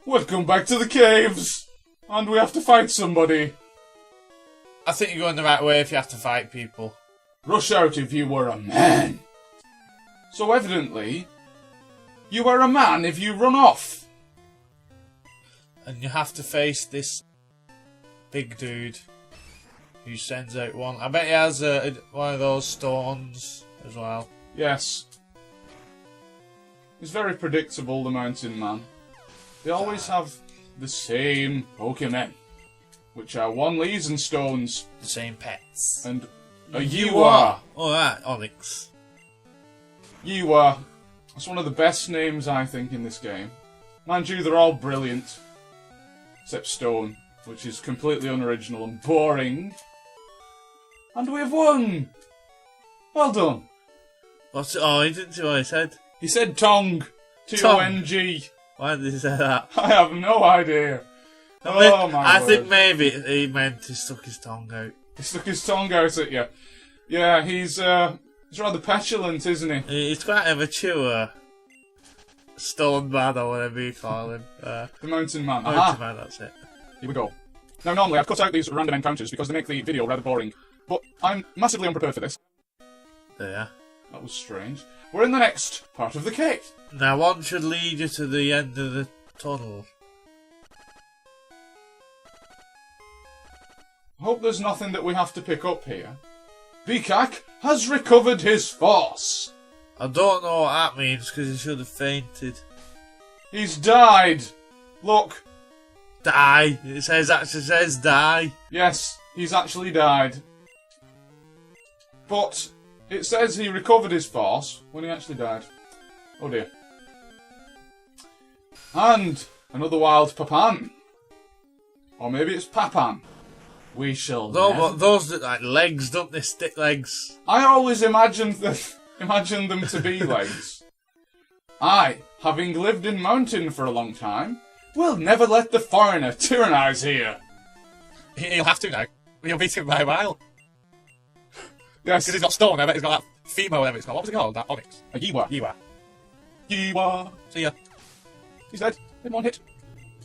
Welcome back to the caves! And we have to fight somebody. I think you're going the right way if you have to fight people. Rush out if you were a man. So evidently, you are a man if you run off. And you have to face this big dude who sends out one. I bet he has one of those stones as well. Yes. He's very predictable, the mountain man. They always have the same Pokemon, which are one-leaves and stones. The same pets. And a Yaoo. Oh, that Onyx. Yaoo. That's one of the best names, I think, in this game. Mind you, they're all brilliant. Except Stone, which is completely unoriginal and boring. And we have won! Well done. What's it? Oh, he didn't see what he said. He said Tong. T-O-N-G. Why did he say that? I have no idea. I think maybe he meant he stuck his tongue out. He stuck his tongue out at you. Yeah, he's rather petulant, isn't he? He's quite a mature stone man or whatever you call him. The mountain man. Mountain man, that's it. Here we go. Now, normally I've cut out these random encounters because they make the video rather boring, but I'm massively unprepared for this. There. That was strange. We're in the next part of the cave. Now, one should lead you to the end of the tunnel. I hope there's nothing that we have to pick up here. Bikak has recovered his force. I don't know what that means because he should have fainted. He's died. Look. Die. It actually says die. Yes, he's actually died. But it says he recovered his force when he actually died. Oh dear. And another wild Papan. Or maybe it's Papan. We shall No, but those look like legs, don't they? Stick legs. I always imagined them to be legs. I, having lived in mountain for a long time, will never let the foreigner tyrannize here. He'll have to now. He'll beat him by a mile. Yes. Because he's got stone, I bet he's got that female, whatever it's called. What was it called? That Onyx? A Yaoo. Yaoo. See ya. He's dead. In one hit.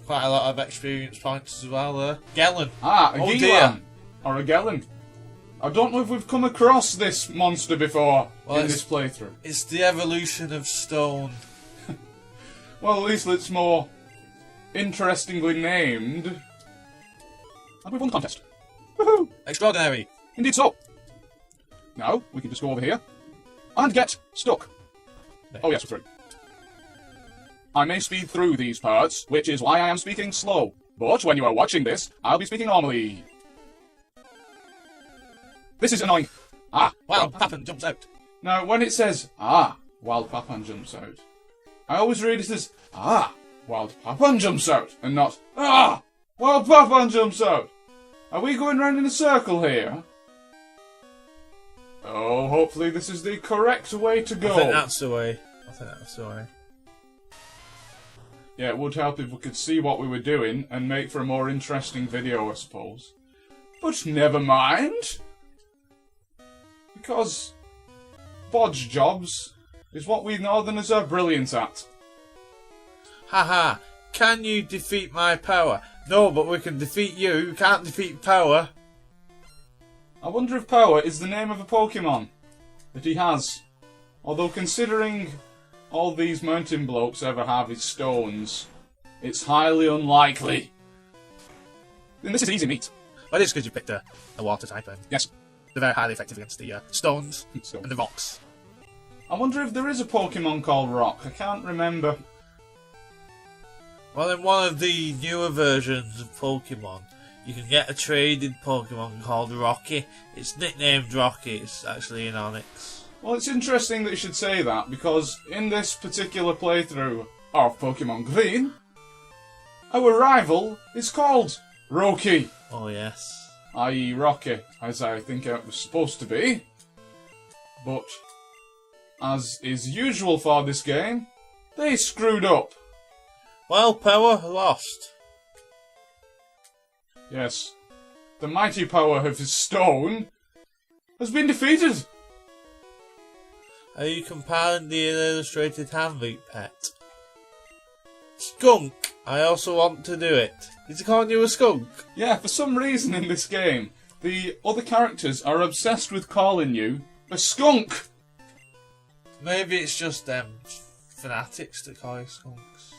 Quite a lot of experience points as well there. Gellin. Ah, a Yaoo. Or a Gellin. I don't know if we've come across this monster before in this playthrough. It's the evolution of stone. Well, at least it's more interestingly named. And we've won the contest. Woohoo! Extraordinary. Indeed so. Now, we can just go over here and get stuck. Oh yes, we're through. I may speed through these parts, which is why I am speaking slow. But when you are watching this, I'll be speaking normally. This is annoying. Ah, Wild Papan jumps out. Now, when it says, ah, Wild Papan jumps out, I always read it as, ah, Wild Papan jumps out, and not, ah, Wild Papan jumps out. Are we going round in a circle here? Oh, hopefully this is the correct way to go. I think that's the way. Yeah, it would help if we could see what we were doing and make for a more interesting video, I suppose. But never mind. Because bodge jobs is what we northerners are brilliant at. Haha, can you defeat my power? No, but we can defeat you. We can't defeat power. I wonder if Power is the name of a Pokemon that he has. Although considering all these mountain blokes ever have is stones, it's highly unlikely. And this is easy meat. Well, it is because you picked a water type. Yes. They're very highly effective against the stones So. and the rocks. I wonder if there is a Pokemon called Rock. I can't remember. Well, in one of the newer versions of Pokemon, you can get a traded Pokemon called Rocky. It's nicknamed Rocky. It's actually an Onyx. Well, it's interesting that you should say that, because in this particular playthrough of Pokemon Green, our rival is called Rocky. Oh, yes. I.e. Rocky, as I think it was supposed to be. But, as is usual for this game, they screwed up. Well, Power lost. Yes. The mighty power of his stone has been defeated. Are you comparing the illustrated handbook pet? Skunk I also want to do it. Is he calling you a skunk? Yeah, for some reason in this game, the other characters are obsessed with calling you a skunk. Maybe it's just fanatics that call you skunks.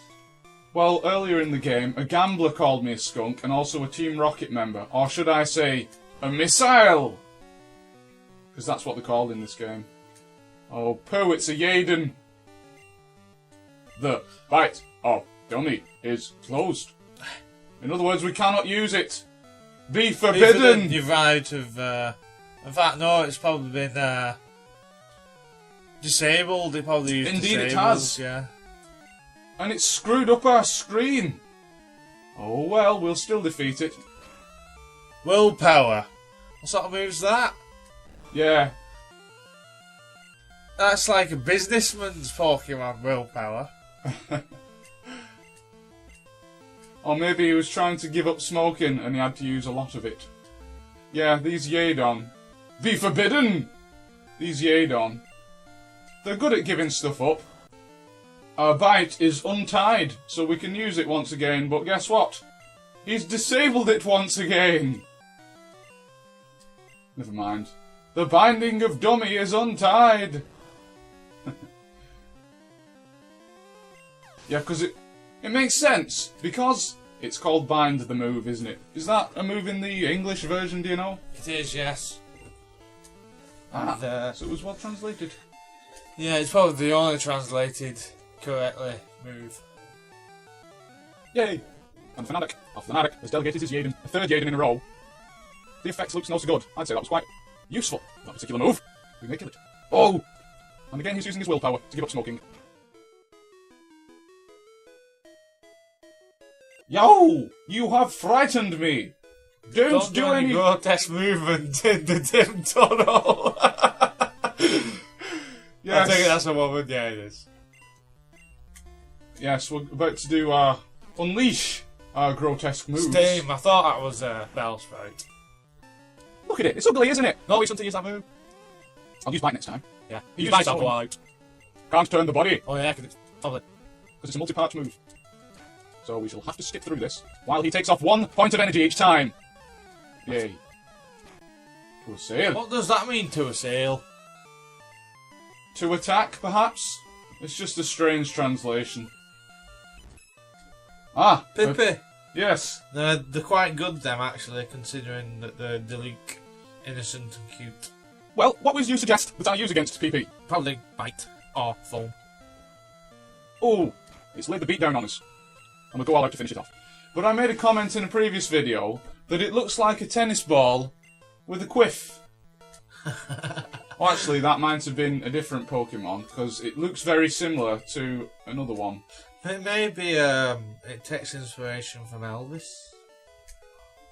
Well, earlier in the game, a gambler called me a skunk and also a Team Rocket member. Or should I say, a missile? Because that's what they're called in this game. Oh, poo, it's a Yaden. The bite of dummy is closed. In other words, we cannot use it. Be forbidden! You're right of... in fact, no, it's probably been disabled. They probably used Indeed disabled, it has. Yeah. And it's screwed up our screen. Oh well, we'll still defeat it. Willpower. What sort of move's that? Yeah. That's like a businessman's Pokemon, willpower. Or maybe he was trying to give up smoking and he had to use a lot of it. Yeah, these Yaedon. Be forbidden! These Yaedon. They're good at giving stuff up. Our bite is untied, so we can use it once again, but guess what? He's disabled it once again! Never mind. The binding of dummy is untied! Yeah, because it makes sense, because it's called bind the move, isn't it? Is that a move in the English version, do you know? It is, yes. Ah, And, so it was well translated. yeah, it's probably the only translated correctly move. Yay! And Fanatic has delegated his Yaden, a third Yaden in a row. The effects looks no so good. I'd say that was quite useful. That particular move. We may kill it. Oh! And again he's using his willpower to give up smoking. Yaoo! You have frightened me! Don't do any grotesque movement in the dim tunnel! Yes. I think that's a woman, yeah it is. Yes, we're about to do unleash our grotesque moves. Steam, I thought that was a bell sprout. Look at it, it's ugly, isn't it? No reason to use that move. I'll use bite next time. Yeah, Use bite something. out. Can't turn the body, Oh yeah, because it's probably... because it's a multi-part move. So we shall have to skip through this, while he takes off 1 point of energy each time. Yay. To assail. What does that mean to a sail? To attack, perhaps? It's just a strange translation. Ah! Pippi. Yes. They're quite good, them, actually, considering that they're Deleek, innocent and cute. Well, what would you suggest that I use against PP? Probably bite or foam. Oh, it's laid the beat down on us. And we'll go all out to finish it off. But I made a comment in a previous video that it looks like a tennis ball with a quiff. Well, actually, that might have been a different Pokemon, because it looks very similar to another one. It may be, it takes inspiration from Elvis.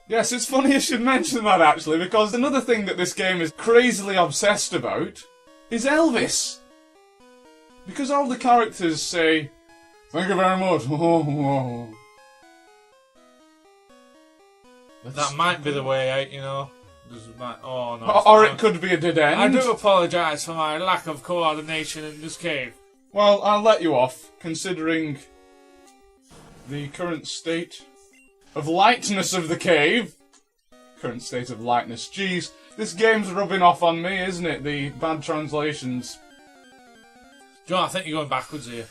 Yes, it's funny you should mention that, actually, because another thing that this game is crazily obsessed about is Elvis. Because all the characters say, "Thank you very much." That might be the way out, you know. Oh no. Or it could be a dead end. I do apologise for my lack of coordination in this cave. Well, I'll let you off, considering the current state of lightness of the cave. Current state of lightness. Jeez, this game's rubbing off on me, isn't it? The bad translations. Do you know what? I think you're going backwards here.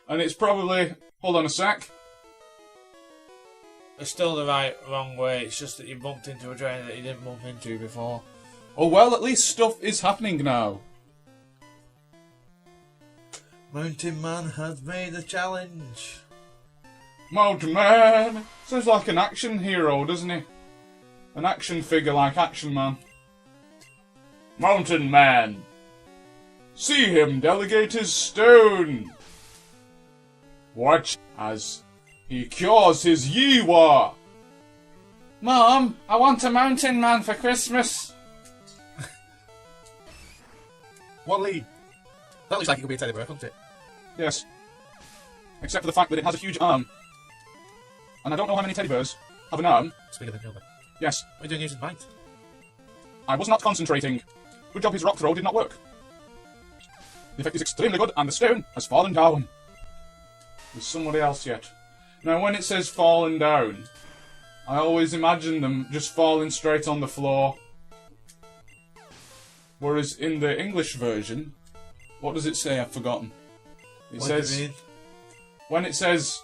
And it's probably... Hold on a sec. It's still the wrong way. It's just that you bumped into a drain that you didn't bump into before. Oh well, at least stuff is happening now. Mountain Man has made a challenge. Mountain Man! Sounds like an action hero, doesn't he? An action figure like Action Man. Mountain Man! See him delegate his stone! Watch as he cures his Yeewa! Mom, I want a Mountain Man for Christmas! Wally! That looks like it could be a teddy bear, doesn't it? Yes. Except for the fact that it has a huge arm. And I don't know how many teddy bears have an arm. It's bigger than your leg. Yes. What are you doing using bite? I was not concentrating. Good job his rock throw did not work. The effect is extremely good, and the stone has fallen down. There's somebody else yet. Now, when it says falling down, I always imagine them just falling straight on the floor. Whereas in the English version, what does it say? I've forgotten. It What says, do you mean? when it says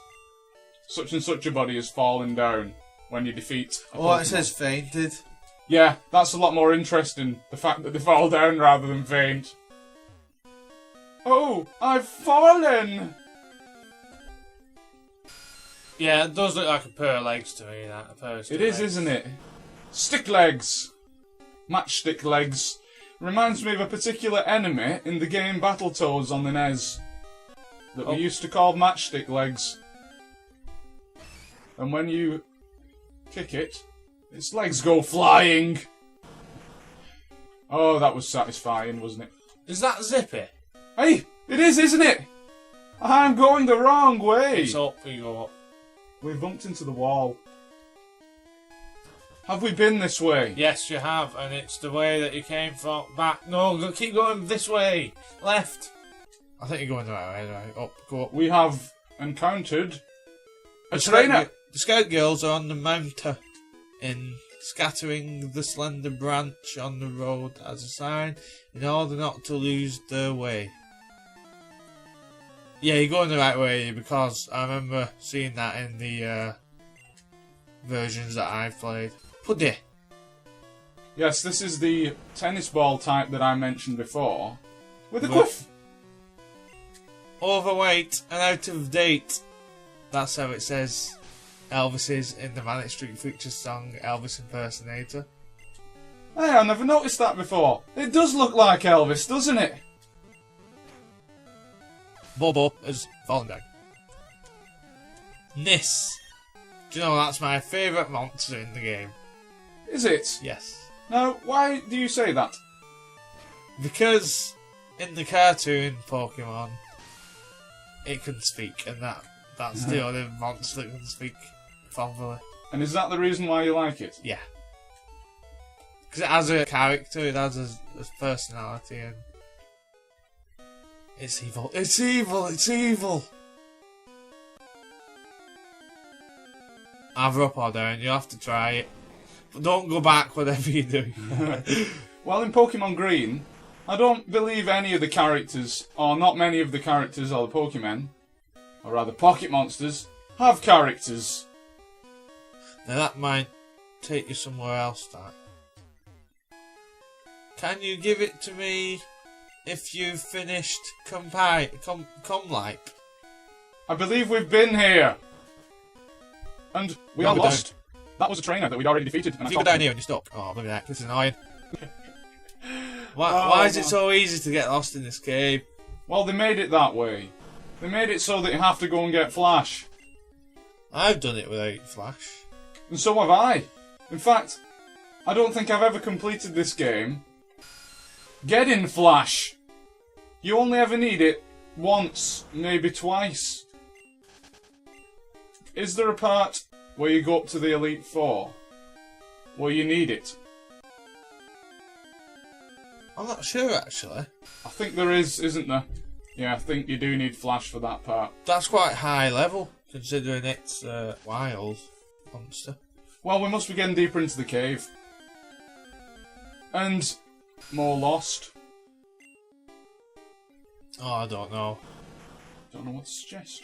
such and such a body is falling down when you defeat a Oh, Pokemon. it says fainted. Yeah, that's a lot more interesting, the fact that they fall down rather than faint. Oh, I've fallen! Yeah, it does look like a pair of legs to me, that. A pair of It is, legs. isn't it? Stick legs! Matchstick legs. Reminds me of a particular enemy in the game Battletoads on the NES that we used to call matchstick legs. And when you kick it, its legs go flying! Oh, that was satisfying, wasn't it? Is that Zippy? Hey! It is, isn't it? I'm going the wrong way! It's up, you go up. We've bumped into the wall. Have we been this way? Yes, you have, and it's the way that you came from. Back. No, keep going this way. Left. I think you're going the right way. Right. Up, go up. We have encountered a trainer. The Scout Girls are on the mountain, scattering the slender branch on the road as a sign, in order not to lose their way. Yeah, you're going the right way, because I remember seeing that in the versions that I've played. Puddy. Yes, this is the tennis ball type that I mentioned before. With a With- quiff. Overweight and out of date. That's how it says Elvis is in the Manic Street Preachers song, Elvis Impersonator. Hey, I never noticed that before. It does look like Elvis, doesn't it? Bobo has fallen down. Nis. Do you know that's my favourite monster in the game? Is it? Yes. Now, why do you say that? Because in the cartoon Pokemon, it can speak, and that's the only monster that can speak properly. And is that the reason why you like it? Yeah. Because it has a character, it has a personality, and it's evil. It's evil! It's evil! Either up or down, you have to try it. But don't go back, whatever you do. Well, in Pokemon Green, I don't believe any of the characters, or not many of the characters or the Pokemon, or rather Pocket Monsters, have characters. Now that might take you somewhere else, that. Can you give it to me if you've finished comlipe? I believe we've been here. And we No, are we lost. That was a trainer that we'd already defeated. And If I you go thought- down here and you stop. Oh, look at that. This is annoying. Why is it so easy to get lost in this cave? Well, they made it that way. They made it so that you have to go and get Flash. I've done it without Flash. And so have I. In fact, I don't think I've ever completed this game getting Flash. You only ever need it once, maybe twice. Is there a part where you go up to the Elite Four where you need it? I'm not sure, actually. I think there is, isn't there? Yeah, I think you do need Flash for that part. That's quite high level, considering it's wild monster. Well, we must be getting deeper into the cave. And more lost. Oh, I don't know. Don't know what to suggest.